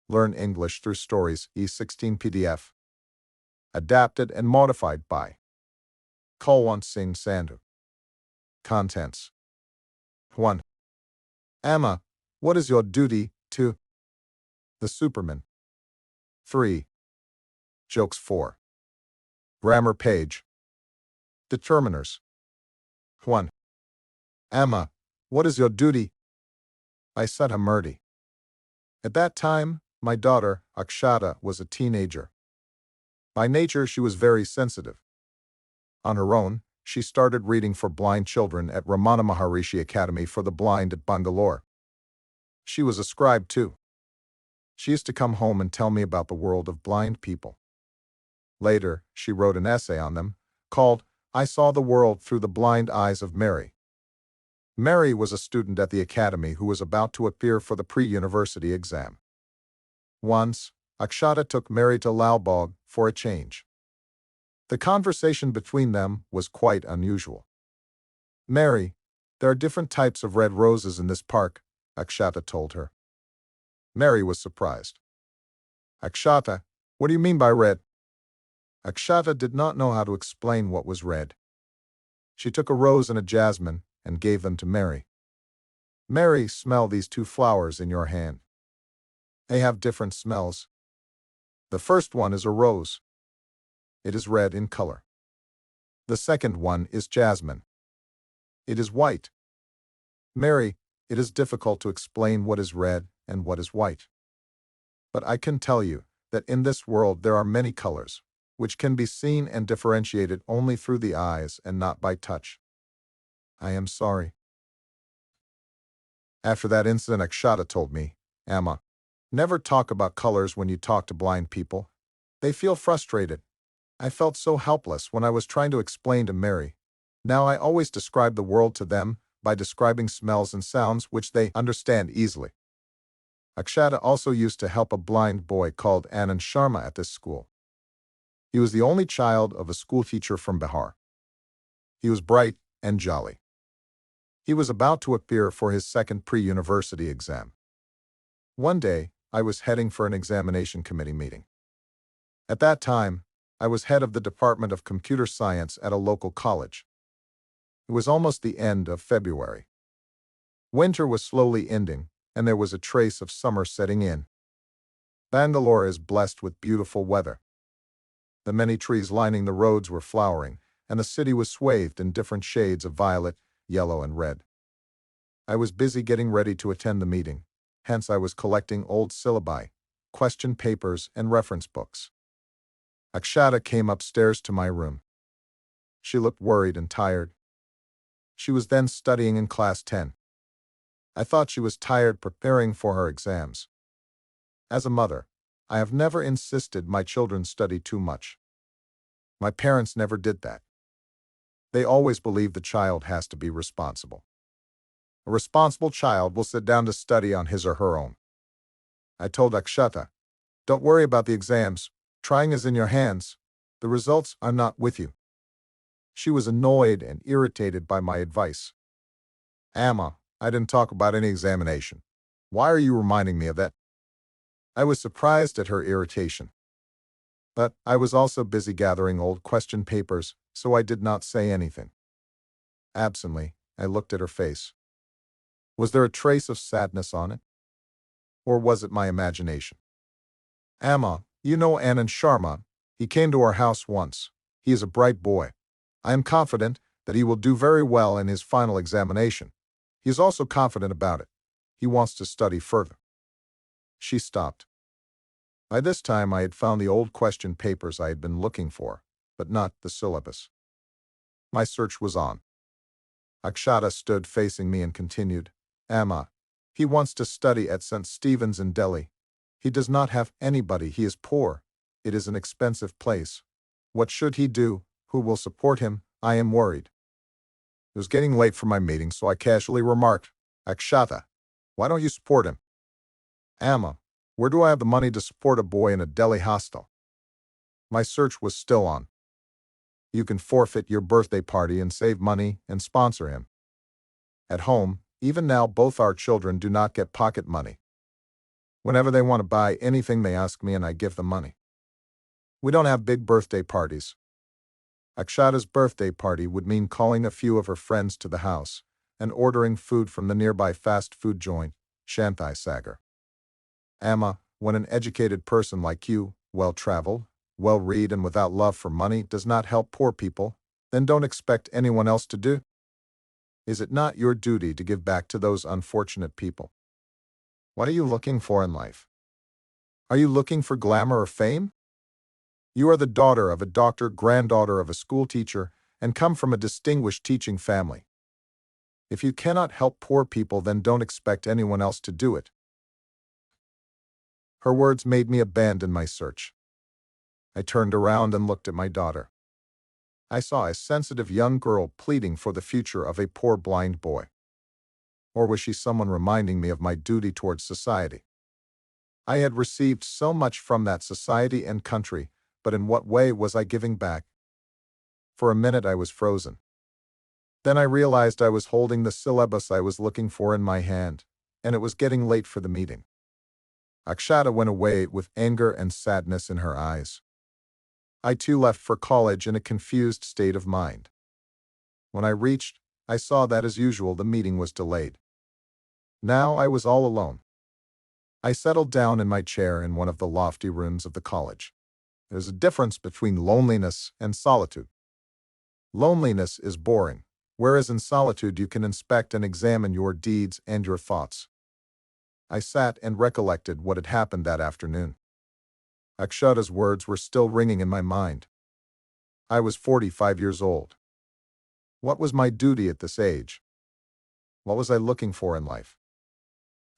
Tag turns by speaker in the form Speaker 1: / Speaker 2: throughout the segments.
Speaker 1: Learn English through stories, E16 PDF. Adapted and modified by Kulwant Singh Sandhu. Contents. 1. Amma, what is your duty to the Superman? 3. Jokes 4. Grammar page. Determiners. 1. Amma, what is your duty? I said Murty. At that time, my daughter, Akshata, was a teenager. By nature, she was very sensitive. On her own, she started reading for blind children at Ramana Maharishi Academy for the Blind at Bangalore. She was a scribe too. She used to come home and tell me about the world of blind people. Later, she wrote an essay on them, called I Saw the World Through the Blind Eyes of Mary. Mary was a student at the academy who was about to appear for the pre-university exam. Once, Akshata took Mary to Lalbagh for a change. The conversation between them was quite unusual. Mary, there are different types of red roses in this park, Akshata told her. Mary was surprised. Akshata, what do you mean by red? Akshata did not know how to explain what was red. She took a rose and a jasmine and gave them to Mary. Mary, smell these two flowers in your hand. They have different smells. The first one is a rose. It is red in color. The second one is jasmine. It is white. Mary, it is difficult to explain what is red and what is white. But I can tell you that in this world there are many colors, which can be seen and differentiated only through the eyes and not by touch. I am sorry. After that incident, Akshata told me, Amma, never talk about colors when you talk to blind people. They feel frustrated. I felt so helpless when I was trying to explain to Mary. Now I always describe the world to them by describing smells and sounds which they understand easily. Akshata also used to help a blind boy called Anand Sharma at this school. He was the only child of a schoolteacher from Bihar. He was bright and jolly. He was about to appear for his second pre-university exam. One day, I was heading for an examination committee meeting. At that time, I was head of the Department of Computer Science at a local college. It was almost the end of February. Winter was slowly ending, and there was a trace of summer setting in. Bangalore is blessed with beautiful weather. The many trees lining the roads were flowering, and the city was swathed in different shades of violet, yellow, and red. I was busy getting ready to attend the meeting, hence I was collecting old syllabi, question papers, and reference books. Akshata came upstairs to my room. She looked worried and tired. She was then studying in class 10. I thought she was tired preparing for her exams. As a mother, I have never insisted my children study too much. My parents never did that. They always believed the child has to be responsible. A responsible child will sit down to study on his or her own. I told Akshata, don't worry about the exams. Trying is in your hands. The results are not with you. She was annoyed and irritated by my advice. Amma, I didn't talk about any examination. Why are you reminding me of that? I was surprised at her irritation. But I was also busy gathering old question papers, so I did not say anything. Absently, I looked at her face. Was there a trace of sadness on it? Or was it my imagination? Amma, you know Anand Sharma. He came to our house once. He is a bright boy. I am confident that he will do very well in his final examination. He is also confident about it. He wants to study further. She stopped. By this time I had found the old question papers I had been looking for, but not the syllabus. My search was on. Akshata stood facing me and continued, Amma, he wants to study at St. Stephen's in Delhi. He does not have anybody. He is poor. It is an expensive place. What should he do? Who will support him? I am worried. It was getting late for my meeting, so I casually remarked, Akshata, why don't you support him? Amma, where do I have the money to support a boy in a Delhi hostel? My search was still on. You can forfeit your birthday party and save money and sponsor him. At home, even now both our children do not get pocket money. Whenever they want to buy anything, they ask me and I give them money. We don't have big birthday parties. Akshata's birthday party would mean calling a few of her friends to the house and ordering food from the nearby fast food joint, Shanti Sagar. Amma, when an educated person like you, well-traveled, well-read and without love for money, does not help poor people, then don't expect anyone else to do. Is it not your duty to give back to those unfortunate people? What are you looking for in life? Are you looking for glamour or fame? You are the daughter of a doctor, granddaughter of a school teacher, and come from a distinguished teaching family. If you cannot help poor people, then don't expect anyone else to do it. Her words made me abandon my search. I turned around and looked at my daughter. I saw a sensitive young girl pleading for the future of a poor blind boy. Or was she someone reminding me of my duty towards society? I had received so much from that society and country, but in what way was I giving back? For a minute I was frozen. Then I realized I was holding the syllabus I was looking for in my hand, and it was getting late for the meeting. Akshata went away with anger and sadness in her eyes. I too left for college in a confused state of mind. When I reached, I saw that as usual the meeting was delayed. Now I was all alone. I settled down in my chair in one of the lofty rooms of the college. There's a difference between loneliness and solitude. Loneliness is boring, whereas in solitude you can inspect and examine your deeds and your thoughts. I sat and recollected what had happened that afternoon. Akshata's words were still ringing in my mind. I was 45 years old. What was my duty at this age? What was I looking for in life?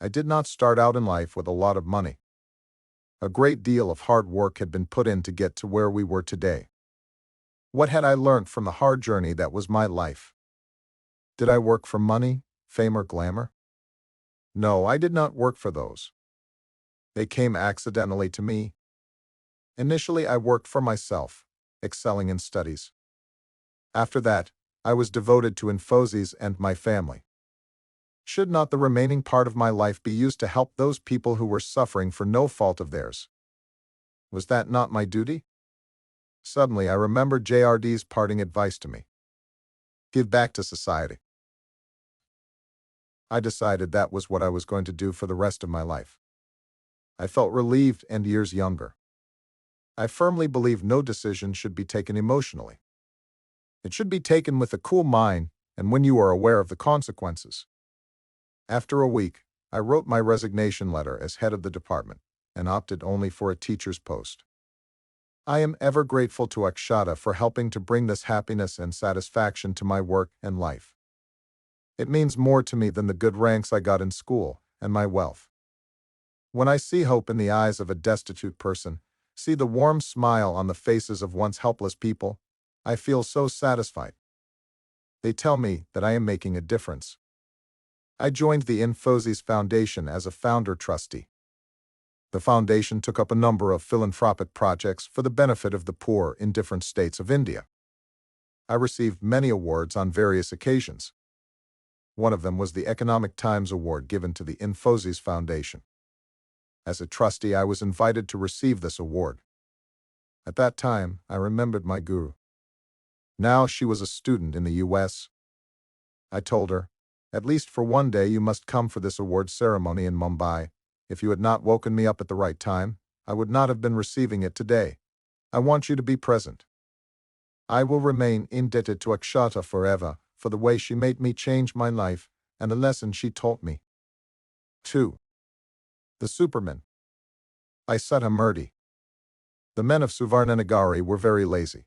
Speaker 1: I did not start out in life with a lot of money. A great deal of hard work had been put in to get to where we were today. What had I learned from the hard journey that was my life? Did I work for money, fame, or glamour? No, I did not work for those. They came accidentally to me. Initially, I worked for myself, excelling in studies. After that, I was devoted to E16 and my family. Should not the remaining part of my life be used to help those people who were suffering for no fault of theirs? Was that not my duty? Suddenly, I remembered JRD's parting advice to me. Give back to society. I decided that was what I was going to do for the rest of my life. I felt relieved and years younger. I firmly believe no decision should be taken emotionally. It should be taken with a cool mind and when you are aware of the consequences. After a week, I wrote my resignation letter as head of the department and opted only for a teacher's post. I am ever grateful to Akshata for helping to bring this happiness and satisfaction to my work and life. It means more to me than the good ranks I got in school and my wealth. When I see hope in the eyes of a destitute person, see the warm smile on the faces of once helpless people, I feel so satisfied. They tell me that I am making a difference. I joined the E16 Foundation as a founder trustee. The foundation took up a number of philanthropic projects for the benefit of the poor in different states of India. I received many awards on various occasions. One of them was the Economic Times Award given to the E16 Foundation. As a trustee, I was invited to receive this award. At that time, I remembered my guru. Now she was a student in the U.S. I told her, at least for one day you must come for this award ceremony in Mumbai. If you had not woken me up at the right time, I would not have been receiving it today. I want you to be present. I will remain indebted to Akshata forever for the way she made me change my life and the lesson she taught me. 2. The Supermen. By Sudha Murty. The men of Suvarnanagari were very lazy.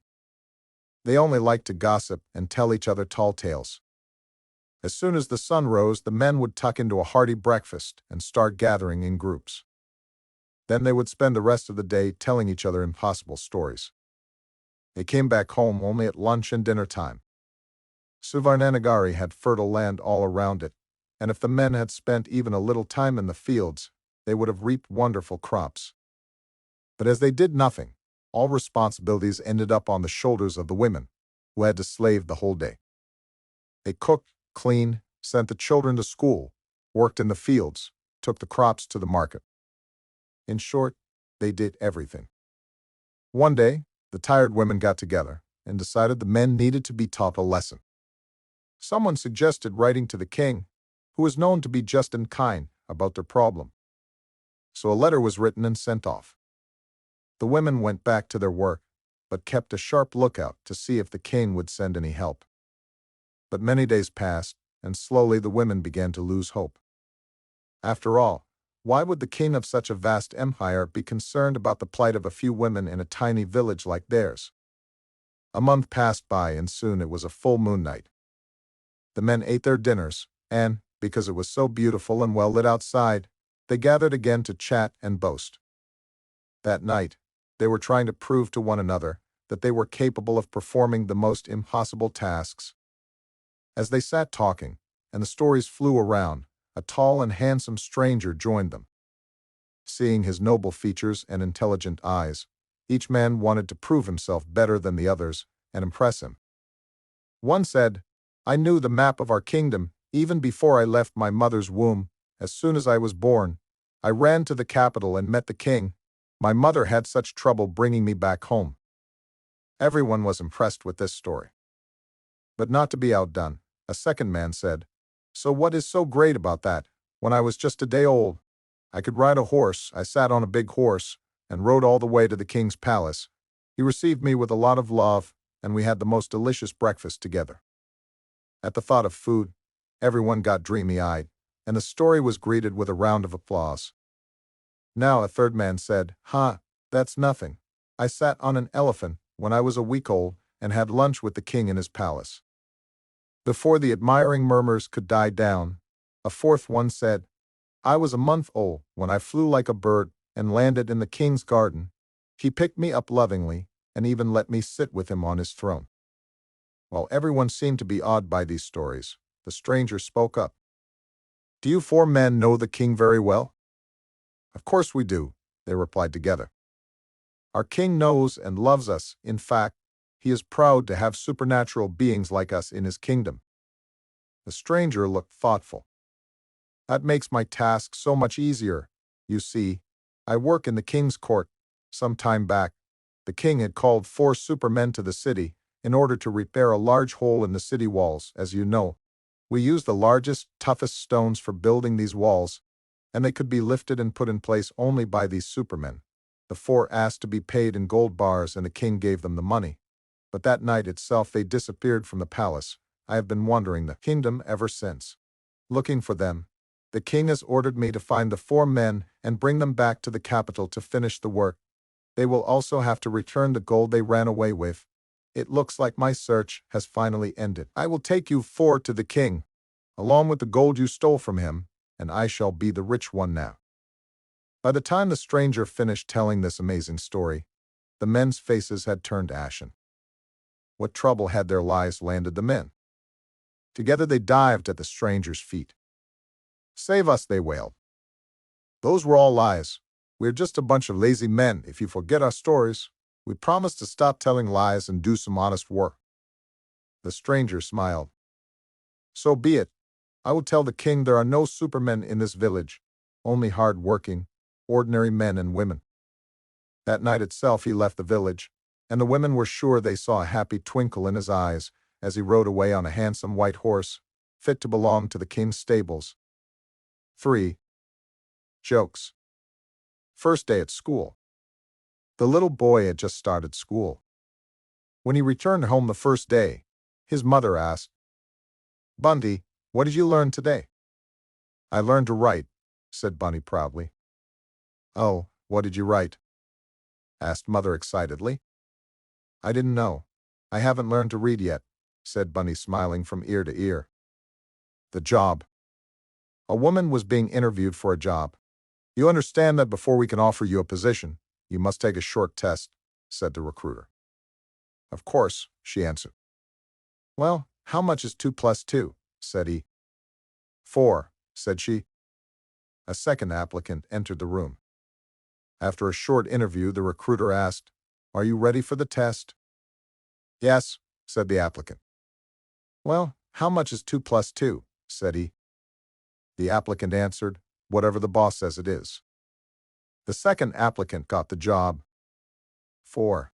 Speaker 1: They only liked to gossip and tell each other tall tales. As soon as the sun rose, the men would tuck into a hearty breakfast and start gathering in groups. Then they would spend the rest of the day telling each other impossible stories. They came back home only at lunch and dinner time. Suvarnanagari had fertile land all around it, and if the men had spent even a little time in the fields, they would have reaped wonderful crops. But as they did nothing, all responsibilities ended up on the shoulders of the women, who had to slave the whole day. They cooked, cleaned, sent the children to school, worked in the fields, took the crops to the market. In short, they did everything. One day, the tired women got together and decided the men needed to be taught a lesson. Someone suggested writing to the king, who was known to be just and kind, about their problem. So a letter was written and sent off. The women went back to their work, but kept a sharp lookout to see if the king would send any help. But many days passed, and slowly the women began to lose hope. After all, why would the king of such a vast empire be concerned about the plight of a few women in a tiny village like theirs? A month passed by, and soon it was a full moon night. The men ate their dinners, and, because it was so beautiful and well lit outside, they gathered again to chat and boast. That night, they were trying to prove to one another that they were capable of performing the most impossible tasks. As they sat talking, and the stories flew around, a tall and handsome stranger joined them. Seeing his noble features and intelligent eyes, each man wanted to prove himself better than the others and impress him. One said, "I knew the map of our kingdom even before I left my mother's womb. As soon as I was born, I ran to the capital and met the king. My mother had such trouble bringing me back home." Everyone was impressed with this story. But not to be outdone, a second man said, "So what is so great about that? When I was just a day old, I could ride a horse. I sat on a big horse and rode all the way to the king's palace. He received me with a lot of love, and we had the most delicious breakfast together." At the thought of food, everyone got dreamy-eyed, and the story was greeted with a round of applause. Now a third man said, That's nothing. I sat on an elephant when I was a week old and had lunch with the king in his palace." Before the admiring murmurs could die down, a fourth one said, "I was a month old when I flew like a bird and landed in the king's garden. He picked me up lovingly and even let me sit with him on his throne." While everyone seemed to be awed by these stories, the stranger spoke up. "Do you four men know the king very well?" "Of course we do," they replied together. "Our king knows and loves us. In fact, he is proud to have supernatural beings like us in his kingdom." The stranger looked thoughtful. "That makes my task so much easier. You see, I work in the king's court. Some time back, the king had called 4 supermen to the city in order to repair a large hole in the city walls. As you know, we use the largest, toughest stones for building these walls, and they could be lifted and put in place only by these supermen. The 4 asked to be paid in gold bars, and the king gave them the money. But that night itself they disappeared from the palace. I have been wandering the kingdom ever since, looking for them. The king has ordered me to find the 4 men and bring them back to the capital to finish the work. They will also have to return the gold they ran away with. It looks like my search has finally ended. I will take you 4 to the king, along with the gold you stole from him, and I shall be the rich one now." By the time the stranger finished telling this amazing story, the men's faces had turned ashen. What trouble had their lives landed them in? Together they dived at the stranger's feet. "Save us," they wailed. "Those were all lies. We're just a bunch of lazy men. If you forget our stories, we promise to stop telling lies and do some honest work." The stranger smiled. "So be it. I will tell the king there are no supermen in this village, only hard-working, ordinary men and women." That night itself he left the village, and the women were sure they saw a happy twinkle in his eyes as he rode away on a handsome white horse, fit to belong to the king's stables. 3. Jokes. First day at school. The little boy had just started school. When he returned home the first day, his mother asked, "Bunty, what did you learn today?" "I learned to write," said Bunny proudly. "Oh, what did you write?" asked Mother excitedly. "I didn't know. I haven't learned to read yet," said Bunny, smiling from ear to ear. The job. A woman was being interviewed for a job. "You understand that before we can offer you a position, you must take a short test," said the recruiter. "Of course," she answered. "Well, how much is 2 plus 2? Said he. "4," said she. A second applicant entered the room. After a short interview, the recruiter asked, "Are you ready for the test?" "Yes," said the applicant. "Well, how much is 2 plus 2? Said he. The applicant answered, "Whatever the boss says it is." The second applicant got the job. 4.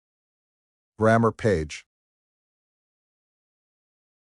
Speaker 1: Grammar page.